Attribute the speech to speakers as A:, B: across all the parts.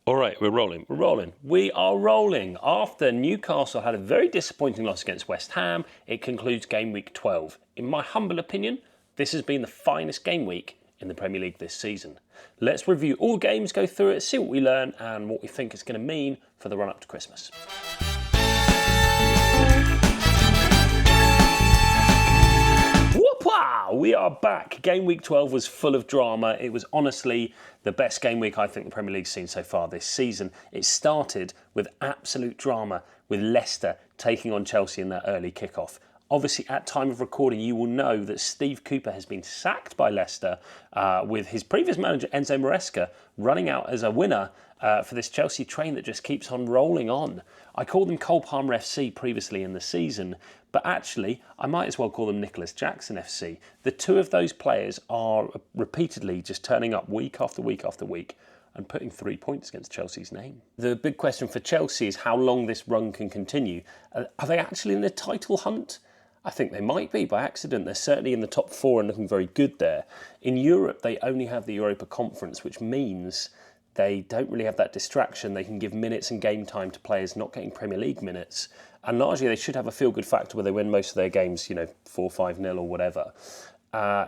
A: All right, we're rolling.
B: We're rolling. We are rolling. After Newcastle had a very disappointing loss against West Ham, it concludes game week 12. In my humble opinion, this has been the finest game week in the Premier League this season. Let's review all games, go through it, see what we learn and what we think it's going to mean for the run-up to Christmas. We are back. Game week 12 was full of drama. It was honestly the best game week I think the Premier League's seen so far this season. It started with absolute drama with Leicester taking on Chelsea in that early kickoff. Obviously, at time of recording, you will know that Steve Cooper has been sacked by Leicester with his previous manager, Enzo Maresca, running out as a winner for this Chelsea train that just keeps on rolling on. I called them Cole Palmer FC previously in the season, but actually, I might as well call them Nicholas Jackson FC. The two of those players are repeatedly just turning up week after week after week and putting 3 points against Chelsea's name. The big question for Chelsea is how long this run can continue. Are they actually in the title hunt? I think they might be by accident. They're certainly in the top four and looking very good there. In Europe, they only have the Europa Conference, which means they don't really have that distraction. They can give minutes and game time to players not getting Premier League minutes. And largely, they should have a feel-good factor where they win most of their games, 4-5-0 or whatever.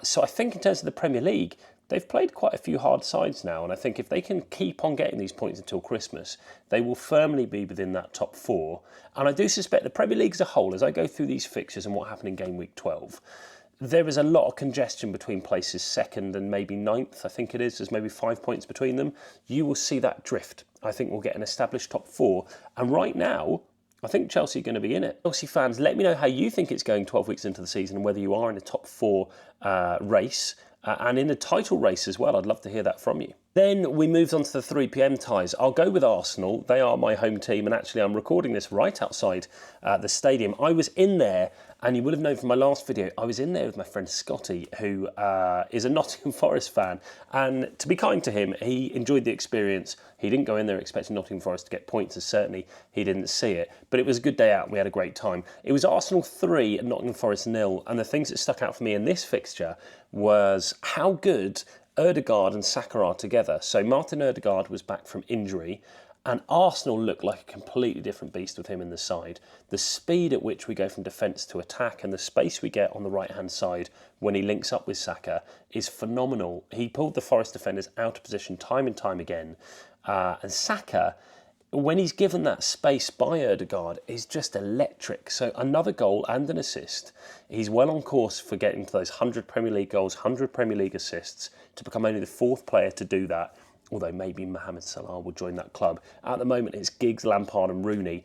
B: So I think in terms of the Premier League, they've played quite a few hard sides now. And I think if they can keep on getting these points until Christmas, they will firmly be within that top four. And I do suspect the Premier League as a whole, as I go through these fixtures and what happened in game week 12, there is a lot of congestion between places second and maybe ninth, I think it is. There's maybe 5 points between them. You will see that drift. I think we'll get an established top four. And right now, I think Chelsea are going to be in it. Chelsea fans, let me know how you think it's going 12 weeks into the season and whether you are in a top four race and in a title race as well. I'd love to hear that from you. Then we moved on to the 3 p.m. ties. I'll go with Arsenal. They are my home team, and actually I'm recording this right outside the stadium. I was in there, and you would have known from my last video, I was in there with my friend Scotty, who is a Nottingham Forest fan. And to be kind to him, he enjoyed the experience. He didn't go in there expecting Nottingham Forest to get points, and certainly he didn't see it. But it was a good day out, and we had a great time. It was Arsenal 3 and Nottingham Forest 0, and the things that stuck out for me in this fixture was how good Ødegaard and Saka are together. So Martin Ødegaard was back from injury, and Arsenal looked like a completely different beast with him in the side. The speed at which we go from defence to attack and the space we get on the right-hand side when he links up with Saka is phenomenal. He pulled the Forest defenders out of position time and time again. And Saka, when he's given that space by Ødegaard, is just electric. So another goal and an assist. He's well on course for getting to those 100 Premier League goals, 100 Premier League assists, to become only the fourth player to do that. Although maybe Mohamed Salah will join that club. At the moment, it's Giggs, Lampard and Rooney.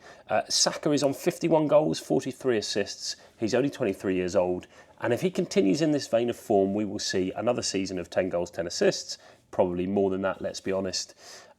B: Saka is on 51 goals, 43 assists. He's only 23 years old. And if he continues in this vein of form, we will see another season of 10 goals, 10 assists. Probably more than that, let's be honest.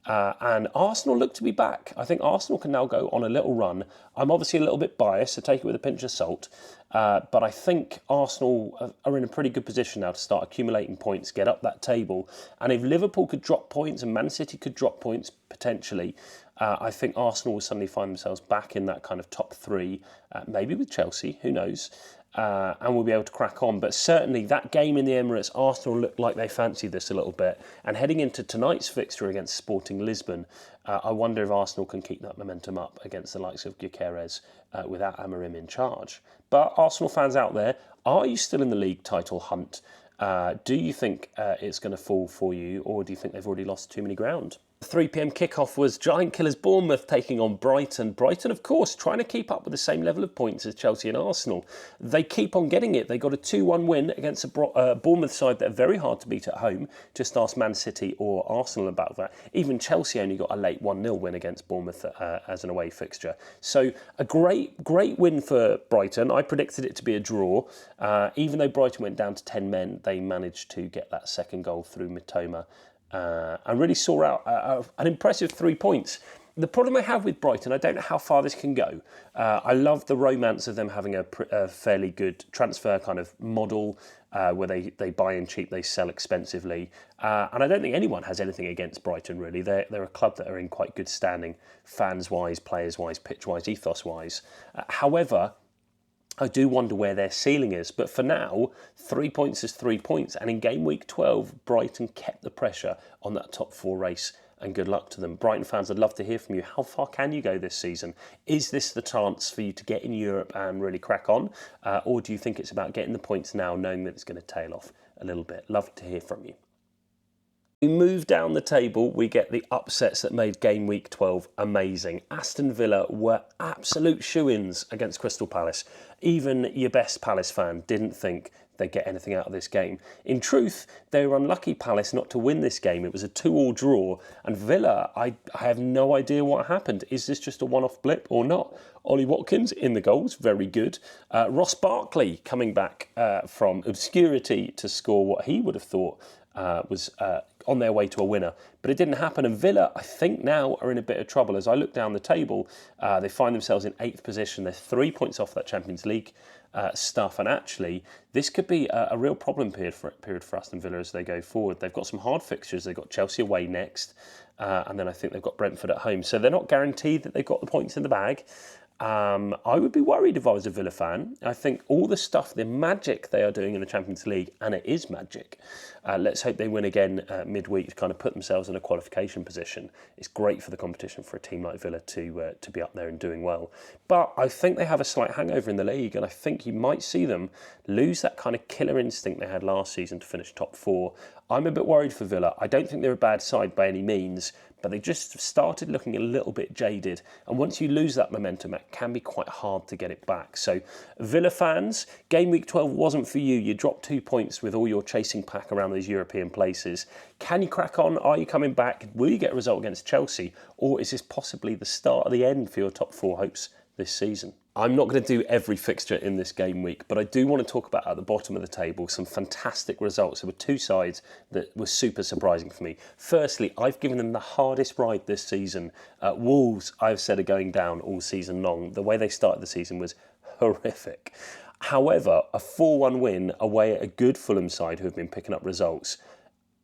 B: And Arsenal look to be back. I think Arsenal can now go on a little run. I'm obviously a little bit biased, so take it with a pinch of salt. But I think Arsenal are in a pretty good position now to start accumulating points, get up that table. And if Liverpool could drop points and Man City could drop points potentially, I think Arsenal will suddenly find themselves back in that kind of top three, maybe with Chelsea, who knows. And we'll be able to crack on. But certainly that game in the Emirates, Arsenal looked like they fancied this a little bit. And heading into tonight's fixture against Sporting Lisbon, I wonder if Arsenal can keep that momentum up against the likes of Gyökeres without Amorim in charge. But Arsenal fans out there, are you still in the league title hunt? Do you think it's going to fall for you, or do you think they've already lost too many ground? The 3 p.m. kickoff was Giant Killers Bournemouth taking on Brighton. Brighton, of course, trying to keep up with the same level of points as Chelsea and Arsenal. They keep on getting it. They got a 2-1 win against a Bournemouth side that are very hard to beat at home. Just ask Man City or Arsenal about that. Even Chelsea only got a late 1-0 win against Bournemouth as an away fixture. So a great win for Brighton. I predicted it to be a draw. Even though Brighton went down to 10 men, they managed to get that second goal through Mitoma. And really saw out an impressive 3 points. The problem I have with Brighton, I don't know how far this can go. I love the romance of them having a fairly good transfer kind of model where they buy in cheap, they sell expensively. And I don't think anyone has anything against Brighton, really. They're a club that are in quite good standing, fans-wise, players-wise, pitch-wise, ethos-wise. However, I do wonder where their ceiling is. But for now, 3 points is 3 points. And in game week 12, Brighton kept the pressure on that top four race and good luck to them. Brighton fans, I'd love to hear from you. How far can you go this season? Is this the chance for you to get in Europe and really crack on? Or do you think it's about getting the points now, knowing that it's going to tail off a little bit? Love to hear from you. We move down the table, we get the upsets that made game week 12 amazing. Aston Villa were absolute shoo-ins against Crystal Palace. Even your best Palace fan didn't think they'd get anything out of this game. In truth, they were unlucky, Palace, not to win this game. It was a 2-2 draw, and Villa, I have no idea what happened. Is this just a one-off blip or not? Ollie Watkins in the goals, very good. Ross Barkley coming back from obscurity to score what he would have thought was on their way to a winner. But it didn't happen, and Villa, I think now, are in a bit of trouble. As I look down the table, they find themselves in 8th position. They're 3 points off that Champions League stuff, and actually, this could be a real problem period for Aston Villa as they go forward. They've got some hard fixtures. They've got Chelsea away next, and then I think they've got Brentford at home. So they're not guaranteed that they've got the points in the bag. I would be worried if I was a Villa fan. I think all the stuff, the magic they are doing in the Champions League, and it is magic. Let's hope they win again midweek to kind of put themselves in a qualification position. It's great for the competition for a team like Villa to be up there and doing well. But I think they have a slight hangover in the league, and I think you might see them lose that kind of killer instinct they had last season to finish top 4. I'm a bit worried for Villa. I don't think they're a bad side by any means, but they just started looking a little bit jaded. And once you lose that momentum, it can be quite hard to get it back. So Villa fans, game week 12 wasn't for you. You dropped 2 points with all your chasing pack around these European places. Can you crack on? Are you coming back? Will you get a result against Chelsea? Or is this possibly the start of the end for your top 4 hopes this season? I'm not going to do every fixture in this game week, but I do want to talk about at the bottom of the table some fantastic results. There were 2 sides that were super surprising for me. Firstly, I've given them the hardest ride this season. Wolves, I've said, are going down all season long. The way they started the season was horrific. However, a 4-1 win away at a good Fulham side who have been picking up results,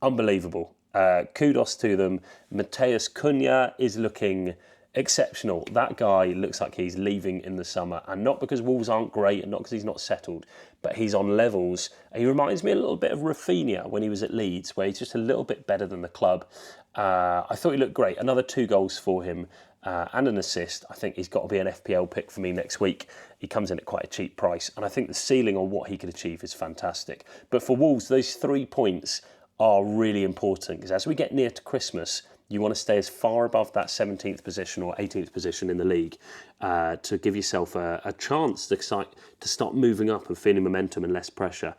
B: unbelievable. Kudos to them. Matheus Cunha is looking exceptional. That guy looks like he's leaving in the summer, and not because Wolves aren't great and not because he's not settled, but he's on levels. He reminds me a little bit of Rafinha when he was at Leeds, where he's just a little bit better than the club. I thought he looked great. Another 2 goals for him and an assist. I think he's got to be an FPL pick for me next week. He comes in at quite a cheap price, and I think the ceiling on what he could achieve is fantastic. But for Wolves, those 3 points are really important, because as we get near to Christmas, you want to stay as far above that 17th position or 18th position in the league to give yourself a chance to start moving up and feeling momentum and less pressure.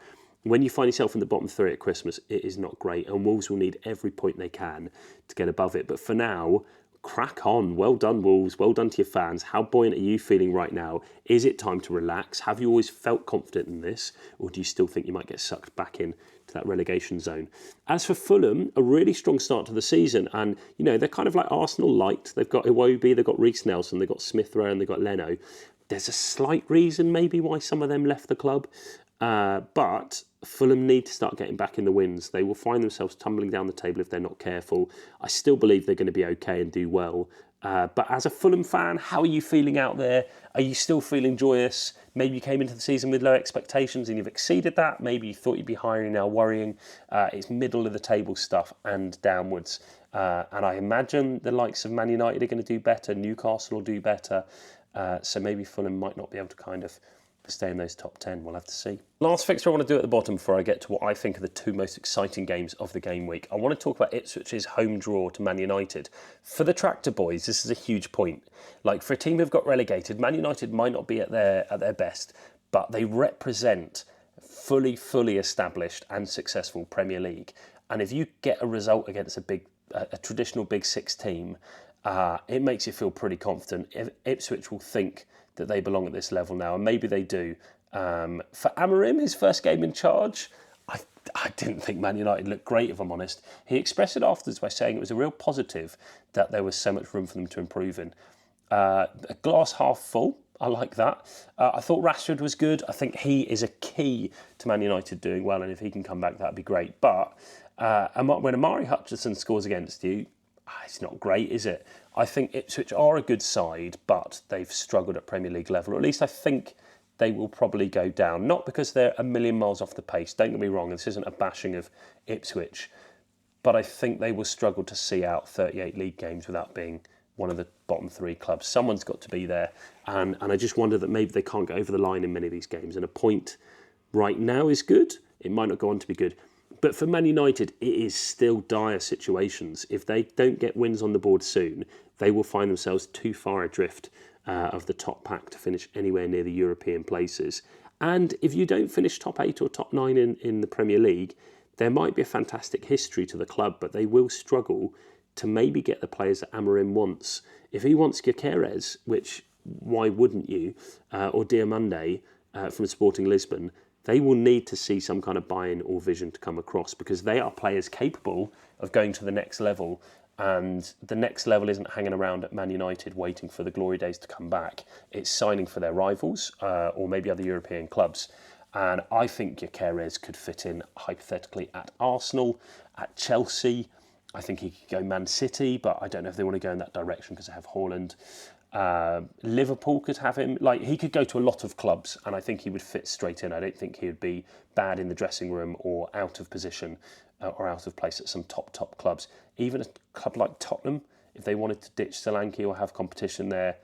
B: When you find yourself in the bottom 3 at Christmas, it is not great, and Wolves will need every point they can to get above it. But for now, crack on. Well done, Wolves. Well done to your fans. How buoyant are you feeling right now? Is it time to relax? Have you always felt confident in this, or do you still think you might get sucked back in to that relegation zone? As for Fulham, a really strong start to the season, and you know, they're kind of like Arsenal light. They've got Iwobi, they've got Reece Nelson, they've got Smith Rowe, and they've got Leno. There's a slight reason maybe why some of them left the club, but Fulham need to start getting back in the wins. They will find themselves tumbling down the table if they're not careful. I still believe they're going to be okay and do well. But as a Fulham fan, how are you feeling out there? Are you still feeling joyous? Maybe you came into the season with low expectations and you've exceeded that. Maybe you thought you'd be higher and now worrying. It's middle of the table stuff and downwards. And I imagine the likes of Man United are going to do better. Newcastle will do better. So maybe Fulham might not be able to kind of stay in those top 10. We'll have to see. Last fixture I want to do at the bottom before I get to what I think are the 2 most exciting games of the game week. I want to talk about Ipswich's home draw to Man United. For the Tractor Boys, this is a huge point. Like, for a team who've got relegated, Man United might not be at their best, but they represent fully established and successful Premier League. And if you get a result against a traditional Big Six team, it makes you feel pretty confident. Ipswich will think that they belong at this level now, and maybe they do. For Amorim, his first game in charge, I didn't think Man United looked great, if I'm honest. He expressed it afterwards by saying it was a real positive that there was so much room for them to improve in. A glass half full, I like that. I thought Rashford was good. I think he is a key to Man United doing well, and if he can come back, that'd be great. But when Amari Hutchinson scores against you, it's not great, is it? I think Ipswich are a good side, but they've struggled at Premier League level, or at least I think they will probably go down. Not because they're a million miles off the pace, don't get me wrong, this isn't a bashing of Ipswich. but I think they will struggle to see out 38 league games without being one of the bottom 3 clubs. Someone's got to be there, and I just wonder that maybe they can't get over the line in many of these games, and a point right now is good. It might not go on to be good. But for Man United, it is still dire situations. If they don't get wins on the board soon, they will find themselves too far adrift of the top pack to finish anywhere near the European places. And if you don't finish top 8 or top 9 in the Premier League, there might be a fantastic history to the club, but they will struggle to maybe get the players that Amorim wants. If he wants Gyökeres, which why wouldn't you, or Diomande from Sporting Lisbon, they will need to see some kind of buy-in or vision to come across, because they are players capable of going to the next level, and the next level isn't hanging around at Man United waiting for the glory days to come back. It's signing for their rivals or maybe other European clubs. And I think Gyökeres could fit in hypothetically at Arsenal, at Chelsea. I think he could go Man City, but I don't know if they want to go in that direction because they have Haaland. Liverpool could have him. Like, he could go to a lot of clubs, and I think he would fit straight in. I don't think he would be bad in the dressing room or out of position or out of place at some top clubs. Even a club like Tottenham, if they wanted to ditch Solanke or have competition there,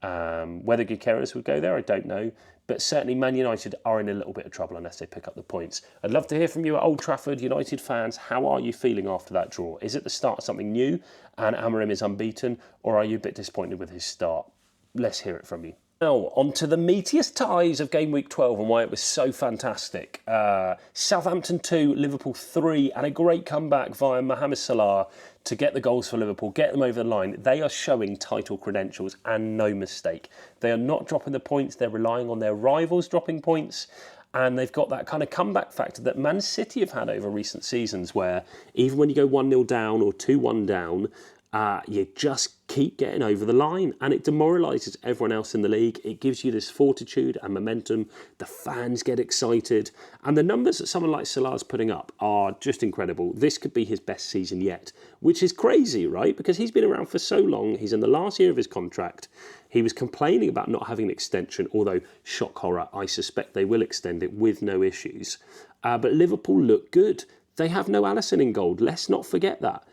B: whether Gyökeres would go there, I don't know. But certainly Man United are in a little bit of trouble unless they pick up the points. I'd love to hear from you at Old Trafford, United fans. How are you feeling after that draw? Is it the start of something new and Amorim is unbeaten, or are you a bit disappointed with his start? Let's hear it from you. Now, on to the meatiest ties of Game Week 12 and why it was so fantastic. Southampton 2, Liverpool 3, and a great comeback via Mohamed Salah to get the goals for Liverpool, get them over the line. They are showing title credentials, and no mistake. They are not dropping the points, they're relying on their rivals dropping points, and they've got that kind of comeback factor that Man City have had over recent seasons, where even when you go 1-0 down or 2-1 down, you just keep getting over the line, and it demoralises everyone else in the league. It gives you this fortitude and momentum. The fans get excited, and the numbers that someone like Salah's putting up are just incredible. This could be his best season yet, which is crazy, right? Because he's been around for so long. He's in the last year of his contract. He was complaining about not having an extension, although, shock horror, I suspect they will extend it with no issues. But Liverpool look good. They have no Alisson in goal. Let's not forget that.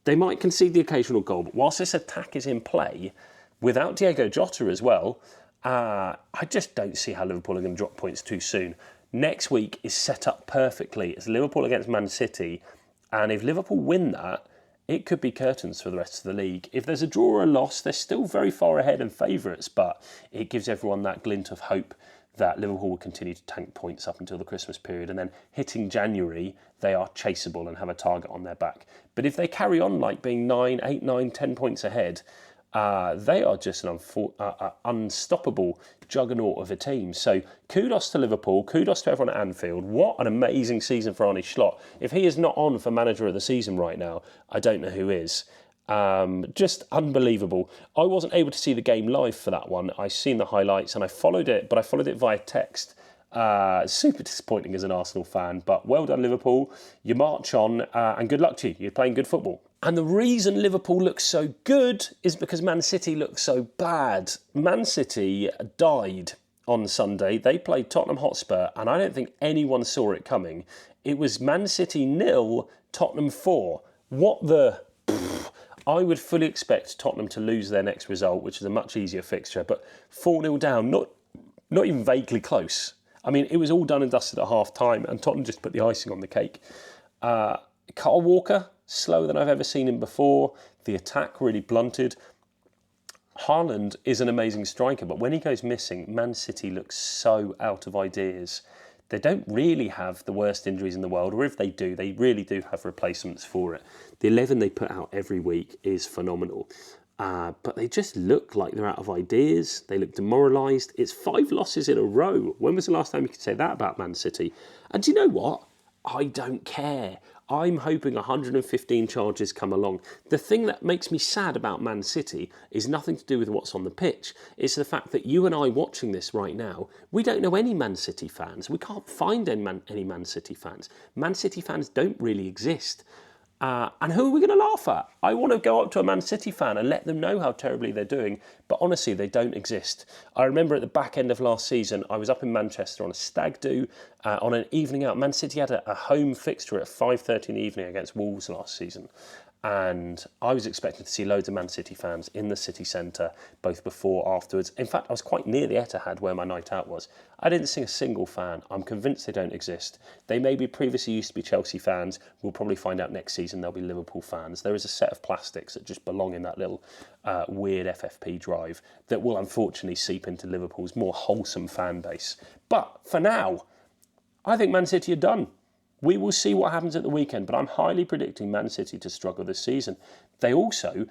B: They might concede the occasional goal, but whilst this attack is in play, without Diego Jota as well, I just don't see how Liverpool are going to drop points too soon. Next week is set up perfectly. It's Liverpool against Man City, and if Liverpool win that, it could be curtains for the rest of the league. If there's a draw or a loss, they're still very far ahead and favourites, but it gives everyone that glint of hope that Liverpool will continue to tank points up until the Christmas period, and then hitting January, they are chaseable and have a target on their back. But if they carry on like being 9, 8, 9, 10 points ahead, they are just an unstoppable juggernaut of a team. So kudos to Liverpool, kudos to everyone at Anfield. What an amazing season for Arne Slot. If he is not on for manager of the season right now, I don't know who is. Just unbelievable. I wasn't able to see the game live for that one. I seen the highlights and I followed it, but I followed it via text. Super disappointing as an Arsenal fan, but well done Liverpool. You march on, and good luck to you. You're playing good football. And the reason Liverpool looks so good is because Man City looks so bad. Man City died on Sunday. They played Tottenham Hotspur, and I don't think anyone saw it coming. It was Man City 0, Tottenham 4. What the... I would fully expect Tottenham to lose their next result, which is a much easier fixture, but 4-0 down, not even vaguely close. I mean, it was all done and dusted at half-time, and Tottenham just put the icing on the cake. Kyle Walker, slower than I've ever seen him before. The attack really blunted. Haaland is an amazing striker, but when he goes missing, Man City looks so out of ideas. They don't really have the worst injuries in the world, or if they do, they really do have replacements for it. The 11 they put out every week is phenomenal. But they just look like they're out of ideas. They look demoralised. It's 5 losses in a row. When was the last time you could say that about Man City? And do you know what? I don't care. I'm hoping 115 charges come along. The thing that makes me sad about Man City is nothing to do with what's on the pitch. It's the fact that you and I watching this right now, we don't know any Man City fans. We can't find any Man City fans. Man City fans don't really exist. And who are we going to laugh at? I want to go up to a Man City fan and let them know how terribly they're doing, but honestly, they don't exist. I remember at the back end of last season, I was up in Manchester on a stag do, on an evening out. Man City had a home fixture at 5:30 in the evening against Wolves last season. And I was expecting to see loads of Man City fans in the city centre, both before, afterwards. In fact, I was quite near the Etihad where my night out was. I didn't see a single fan. I'm convinced they don't exist. They maybe previously used to be Chelsea fans. We'll probably find out next season they'll be Liverpool fans. There is a set of plastics that just belong in that little weird FFP drive that will unfortunately seep into Liverpool's more wholesome fan base. But for now, I think Man City are done. We will see what happens at the weekend, but I'm highly predicting Man City to struggle this season. They also,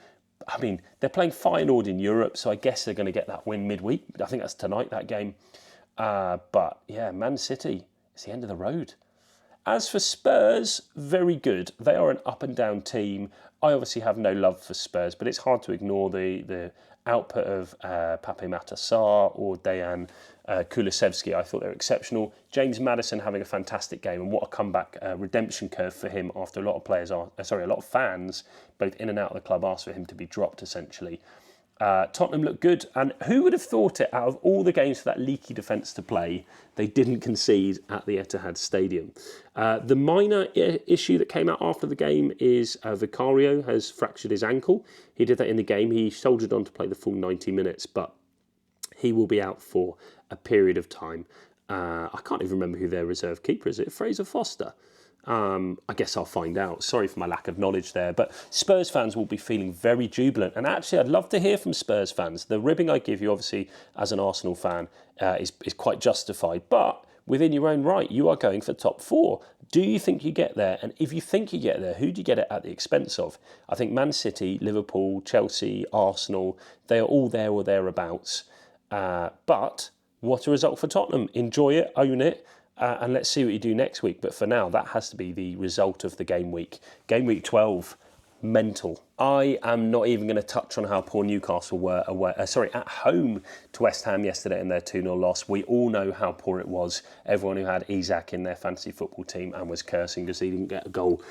B: they're playing Feyenoord in Europe, so I guess they're going to get that win midweek. I think that's tonight, that game. But yeah, Man City, it's the end of the road. As for Spurs, very good. They are an up and down team. I obviously have no love for Spurs, but it's hard to ignore the output of Pape Matar Sarr or Dejan Kulusevski. I thought they were exceptional. James Maddison having a fantastic game, and what a comeback redemption curve for him after a lot of fans, both in and out of the club, asked for him to be dropped essentially. Tottenham looked good, and who would have thought it, out of all the games for that leaky defence to play, they didn't concede at the Etihad Stadium. The minor issue that came out after the game is Vicario has fractured his ankle. He did that in the game. He soldiered on to play the full 90 minutes, but he will be out for a period of time. I can't even remember who their reserve keeper is. Is it Fraser Foster? I guess I'll find out. Sorry for my lack of knowledge there. But Spurs fans will be feeling very jubilant. And actually, I'd love to hear from Spurs fans. The ribbing I give you, obviously, as an Arsenal fan, is quite justified. But within your own right, you are going for top four. Do you think you get there? And if you think you get there, who do you get it at the expense of? I think Man City, Liverpool, Chelsea, Arsenal, they are all there or thereabouts. But what a result for Tottenham. Enjoy it, own it. And let's see what you do next week. But for now, that has to be the result of the game week. Game week 12, mental. I am not even going to touch on how poor Newcastle were at home to West Ham yesterday in their 2-0 loss. We all know how poor it was. Everyone who had Isak in their fantasy football team and was cursing because he didn't get a goal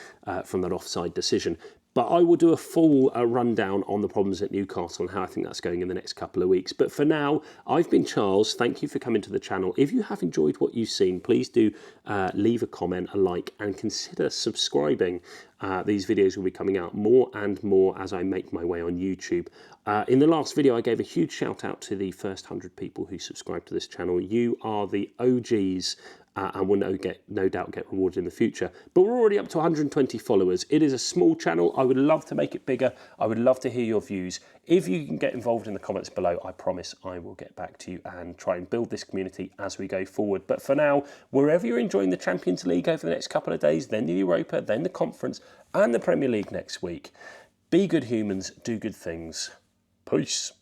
B: from that offside decision. But I will do a full rundown on the problems at Newcastle and how I think that's going in the next couple of weeks. But for now, I've been Charles. Thank you for coming to the channel. If you have enjoyed what you've seen, please do leave a comment, a like, and consider subscribing. These videos will be coming out more and more as I make my way on YouTube. In the last video, I gave a huge shout out to the first 100 people who subscribed to this channel. You are the OGs. And will no doubt get rewarded in the future. But we're already up to 120 followers. It is a small channel. I would love to make it bigger. I would love to hear your views. If you can get involved in the comments below, I promise I will get back to you and try and build this community as we go forward. But for now, wherever you're enjoying the Champions League over the next couple of days, then the Europa, then the Conference, and the Premier League next week, be good humans, do good things. Peace.